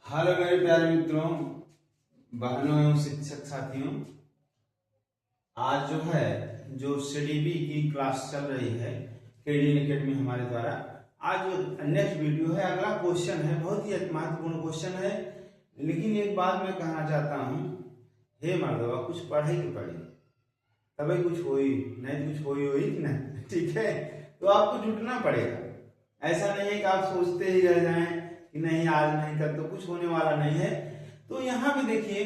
Hello मेरे प्यारे मित्रों, बहनों एवं शिक्षक साथियों। आज जो सीडीबी की क्लास चल रही है केडीएन एकेडमी हमारे द्वारा, आज जो नेक्स्ट वीडियो है, अगला क्वेश्चन है, बहुत ही महत्वपूर्ण क्वेश्चन है। लेकिन एक बात मैं कहना चाहता हूँ, हे मर्दवा कुछ पढ़े तो पढ़े, तभी कुछ होई, नहीं कुछ होई कि नहीं, ठीक है। तो आपको जुटना पड़ेगा। ऐसा नहीं है कि आप सोचते ही रह जाएं कि नहीं आज नहीं कर, तो कुछ होने वाला नहीं है। तो यहाँ पे देखिए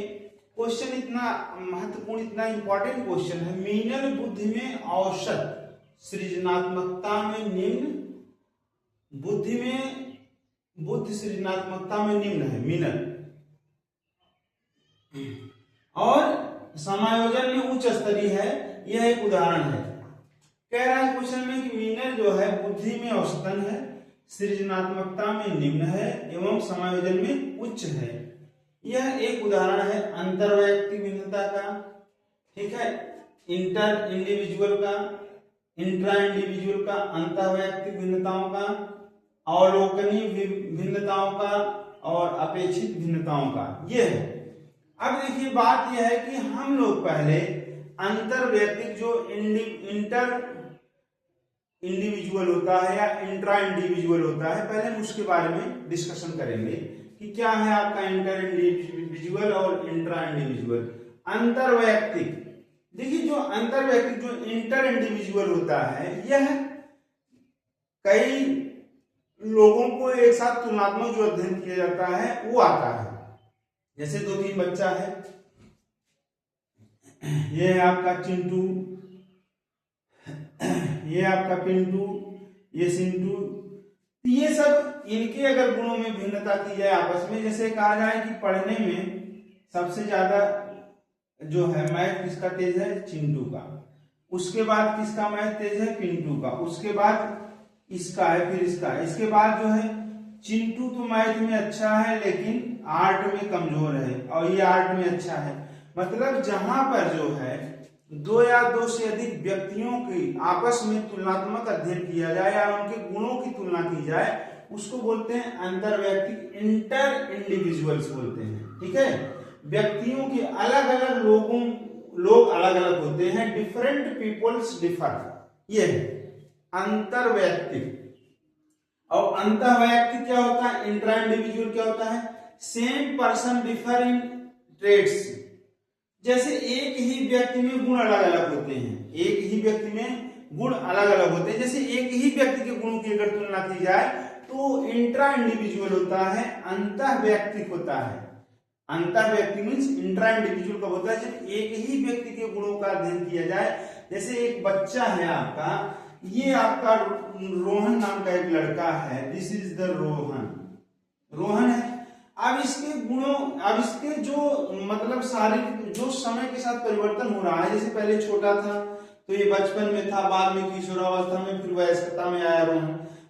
क्वेश्चन इतना महत्वपूर्ण, इतना इंपॉर्टेंट क्वेश्चन है। मीनल बुद्धि में औसत, सृजनात्मकता में निम्न, बुद्धि सृजनात्मकता में निम्न है मीनल, और समायोजन में उच्च स्तरीय है। यह एक उदाहरण है। कह रहा है क्वेश्चन में कि मीनल जो है बुद्धि में औसतन है, सृजनात्मकता में निम्न है एवं समायोजन में उच्च है। यह एक उदाहरण है अंतरवैयक्तिक भिन्नता का, ठीक है, इंटर इंडिविजुअल का, इंट्रा इंडिविजुअल का, अंतरवैयक्तिक भिन्नताओं का, अवलोकनीय भिन्नताओं का और अपेक्षित भिन्नताओं का। यह है। अब देखिए बात यह है कि हम लोग पहले अंतरवैयक्तिक जो इंटर इंडिविजुअल होता है या इंट्रा इंडिविजुअल होता है, पहले हम उसके बारे में डिस्कशन करेंगे कि क्या है आपका इंटर इंडिविजुअल और इंट्रा इंडिविजुअल। अंतरवैयक्तिक, देखिए जो अंतरवैयक्तिक जो इंटर इंडिविजुअल होता है, यह कई लोगों को एक साथ तुलनात्मक जो अध्ययन किया जाता है वो आता है। जैसे 2-3 बच्चा है, ये है आपका चिंटू, ये आपका पिंटू, ये सिंटू। ये सब इनके अगर गुणों में भिन्नता की जाए आपस में, जैसे कहा जाए कि पढ़ने में सबसे ज्यादा जो है मैथ किसका तेज है, चिंटू का, उसके बाद किसका मैथ तेज है, पिंटू का, उसके बाद इसका है, फिर इसका है, इसके बाद जो है चिंटू तो मैथ में अच्छा है लेकिन आर्ट में कमजोर है, और ये आर्ट में अच्छा है। मतलब जहां पर जो है 2 या 2 से अधिक व्यक्तियों की आपस में तुलनात्मक अध्ययन किया जाए या उनके गुणों की तुलना की जाए, उसको बोलते हैं अंतरवैयक्तिक, इंटर इंडिविजुअल्स बोलते हैं, ठीक है। व्यक्तियों के अलग अलग लोग अलग अलग होते हैं, डिफरेंट पीपल्स डिफर, ये है अंतरवैयक्तिक। और अंतरवैयक्तिक क्या होता है, इंट्रा इंडिविजुअल क्या होता है, same person differ in trades. जैसे एक ही व्यक्ति में गुण अलग अलग होते हैं, एक ही व्यक्ति में गुण अलग अलग होते हैं। जैसे एक ही व्यक्ति के गुणों की अगर तुलना की जाए तो इंट्रा इंडिविजुअल होता है, अंतरवैयक्तिक होता है। अंतरवैयक्तिक मींस इंट्रा इंडिविजुअल कब होता है, जब एक ही व्यक्ति के गुणों का अध्ययन किया जाए। जैसे एक बच्चा है आपका, ये आपका रोहन नाम का एक लड़का है, दिस इज द रोहन है। अब इसके गुणों, अब इसके जो मतलब शारीरिक जो समय के साथ परिवर्तन हो रहा है, जैसे पहले छोटा था तो ये बचपन में था, बाद में किशोरावस्था में, फिर वयस्कता में आया रोहन,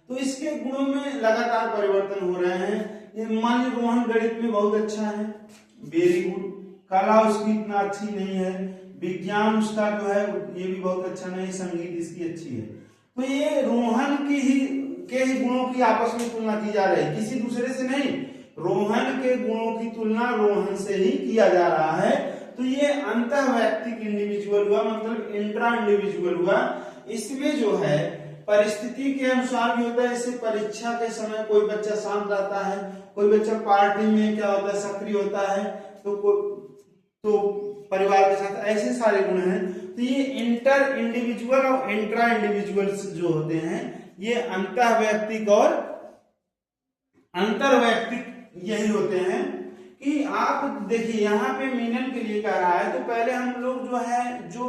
तो इसके गुणों में लगातार परिवर्तन हो रहे हैं। ये मान लीजिए रोहन गणित में बहुत अच्छा है, वेरी गुड, कला उसकी इतना अच्छी नहीं है, विज्ञान उसका जो है ये भी बहुत अच्छा नहीं, संगीत इसकी अच्छी है। तो ये रोहन के ही गुणों की आपस में तुलना की जा रही है, किसी दूसरे से नहीं। रोहन के गुणों की तुलना रोहन से ही किया जा रहा है। तो ये अंतरवैयक्तिक इंडिविजुअल हुआ, मतलब इंट्रा इंडिविजुअल हुआ। इसमें जो है परिस्थिति के अनुसार भी होता है। जैसे परीक्षा के समय कोई बच्चा शांत रहता है, कोई बच्चा पार्टी में क्या होता है, सक्रिय होता है, तो परिवार के साथ, ऐसे सारे गुण हैं। तो ये इंटर इंडिविजुअल और इंट्रा इंडिविजुअल्स जो होते हैं, ये अंतरवैयक्तिक और अंतरवैयक्तिक यही होते हैं। कि आप देखिए यहाँ पे मीनल के लिए कह रहा है, तो पहले हम लोग जो है जो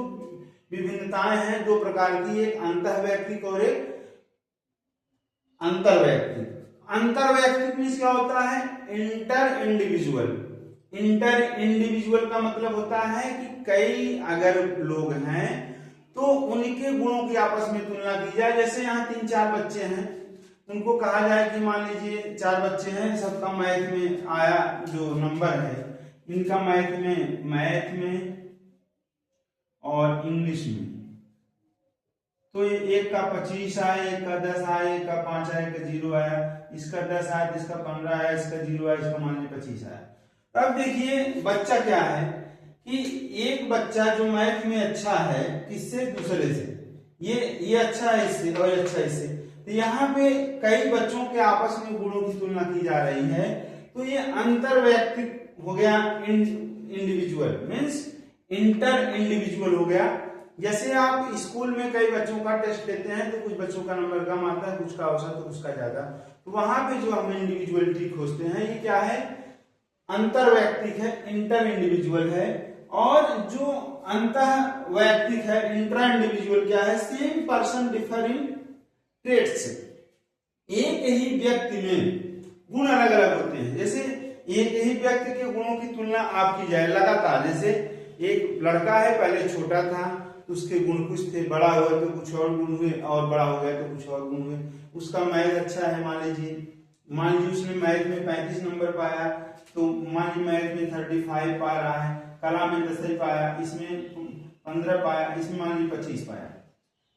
विभिन्नताएं हैं 2 प्रकार की, एक अंतरवैयक्तिक और एक अंतरवैयक्तिक। अंतरवैयक्तिक मींस क्या होता है, इंटर इंडिविजुअल। इंटर इंडिविजुअल का मतलब होता है कि कई अगर लोग हैं तो उनके गुणों की आपस में तुलना की जाए। जैसे यहाँ 3-4 बच्चे हैं, उनको कहा जाए कि मान लीजिए 4 बच्चे हैं, सबका मैथ में आया जो नंबर है, इनका मैथ में और इंग्लिश में, तो ये एक का 25 आया, एक का 10 आया, एक का 5 आया, एक का 0 आया, इसका 10 आया, इसका 15 आया, इसका 0 आया, इसका मान लीजिए 25 आया। अब देखिए बच्चा क्या है कि एक बच्चा जो मैथ में अच्छा है किससे, दूसरे से, ये अच्छा है इससे और अच्छा इससे, तो यहाँ पे कई बच्चों के आपस में गुणों की तुलना की जा रही है, तो ये अंतर वैयक्तिक हो गया, इंडिविजुअल मीन्स इंटर इंडिविजुअल हो गया। जैसे आप स्कूल में कई बच्चों का टेस्ट लेते हैं तो कुछ बच्चों का नंबर कम आता है, कुछ का औसत तो कुछ का ज्यादा, तो वहां पे जो हम इंडिविजुअलिटी खोजते हैं ये क्या है, अंतर वैयक्तिक है, इंटर इंडिविजुअल है। और जो अंतः वैयक्तिक है, इंट्रा इंडिविजुअल क्या है, सेम पर्सन डिफर इन ट्रेट्स, एक ही व्यक्ति में गुण अलग अलग होते हैं। जैसे एक ही व्यक्ति के गुणों की तुलना आप की जाए लगातार, जैसे एक लड़का है पहले छोटा था तो उसके गुण कुछ थे, बड़ा हुआ तो कुछ और गुण हुए, और बड़ा हो गया तो कुछ और गुण हुए। उसका मैथ अच्छा है, मान लीजिए उसने मैथ में 35 नंबर पाया, तो मान लीजिए मैथ में 35 पा रहा है, कला में 10 पाया, इसमें 15 पाया, इसमें मान लीजिए 25 पाया।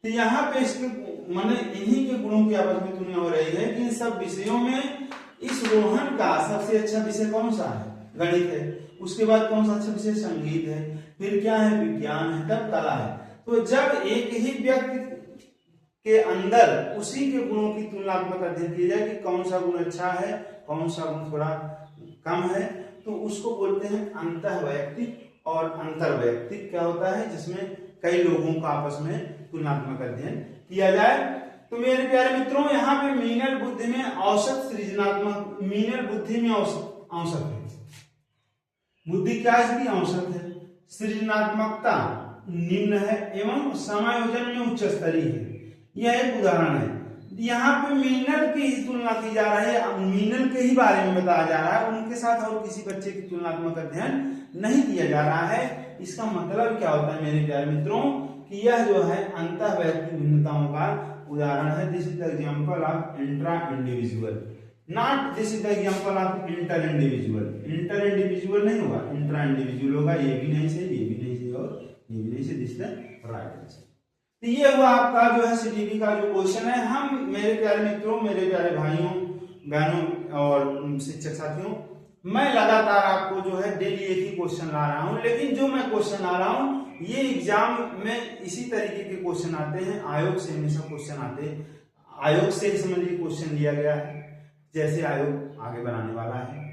तो यहाँ पे इसके माने इन्हीं के गुणों की आपस में तुलना हो रही है कि इन सब विषयों में इस रोहन का सबसे अच्छा विषय कौन सा है, गणित है, उसके बाद कौन सा अच्छा विषय, संगीत है, फिर क्या है, विज्ञान है, तब कला है। तो जब एक ही व्यक्ति के अंदर उसी के गुणों की तुलनात्मक अध्ययन किया जाए कि कौन सा गुण अच्छा है, कौन सा गुण थोड़ा कम है, तो उसको बोलते हैं अंतः वैयक्तिक। और अंतर वैयक्तिक क्या होता है, जिसमें कई लोगों का आपस में तुलनात्मक अध्ययन किया जाए। तो मेरे प्यारे मित्रों, यहाँ पे मीनल बुद्धि में औसत सृजनात्मक, मीनल बुद्धि में औसत है, बुद्धि क्या इसकी औसत है, सृजनात्मकता निम्न है एवं समायोजन में उच्च स्तरीय है। यह एक उदाहरण है। यहाँ पे मीनल की ही तुलना की जा रही है, मीनल के ही बारे में बताया जा रहा है, उनके साथ और किसी बच्चे की तुलनात्मक अध्ययन नहीं किया जा रहा है। इसका मतलब क्या होता है मेरे प्यारे मित्रों कि यह जो है अंतः वैयक्तिक भिन्नताओं का उदाहरण है। This is the example of intra individual, not this is the example of inter individual. Inter individual नहीं होगा, इंट्रा इंडिविजुअल होगा। ये भी नहीं सही, ये भी नहीं सही और ये भी नहीं सही, this is the right answer. तो ये हुआ आपका जो है सीडीपी का जो क्वेश्चन है। हम मेरे प्यारे मित्रों, मेरे प्यारे भाइयों बहनों और शिक्षक साथियों, मैं लगातार आपको जो है डेली एक ही क्वेश्चन ला रहा हूं, लेकिन जो मैं क्वेश्चन ला रहा हूं ये एग्जाम में इसी तरीके के क्वेश्चन आते हैं, आयोग से हमेशा क्वेश्चन आते हैं। आयोग से समझिए क्वेश्चन लिया गया है, जैसे आयोग आगे बनाने वाला है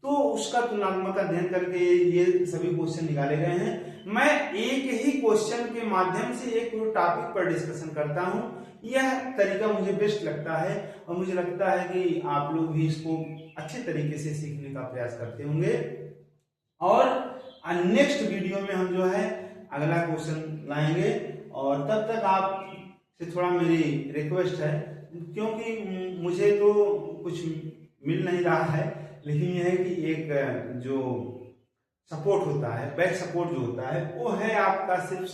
तो उसका तुलनात्मक अध्ययन करके ये सभी क्वेश्चन निकाले गए हैं। मैं एक ही क्वेश्चन के माध्यम से एक पूरे टॉपिक पर डिस्कशन करता हूं, यह तरीका मुझे बेस्ट लगता है और मुझे लगता है कि आप लोग भी इसको अच्छे तरीके से सीखने का प्रयास करते होंगे। और नेक्स्ट वीडियो में हम जो है अगला क्वेश्चन लाएंगे, और तब तक आप से थोड़ा मेरी रिक्वेस्ट है, क्योंकि मुझे तो कुछ मिल नहीं रहा है, लेकिन यह है कि एक जो सपोर्ट होता है, बैक सपोर्ट जो होता है वो है आपका सिर्फ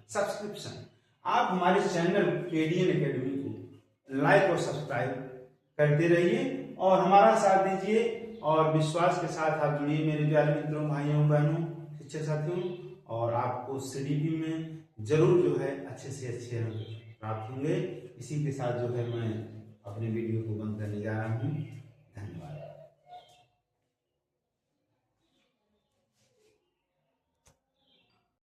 सब्सक्रिप्शन। आप हमारे चैनल केडीएन एकेडमी को लाइक और सब्सक्राइब करते रहिए और हमारा साथ दीजिए, और विश्वास के साथ आप जुड़िए मेरे प्यारे मित्रों, भाइयों बहनों, शिक्षक साथियों, और आपको सीडीपी में जरूर जो है अच्छे से अच्छे अंक प्राप्त होंगे। इसी के साथ जो है मैं अपने वीडियो को बंद करने जा रहा हूँ।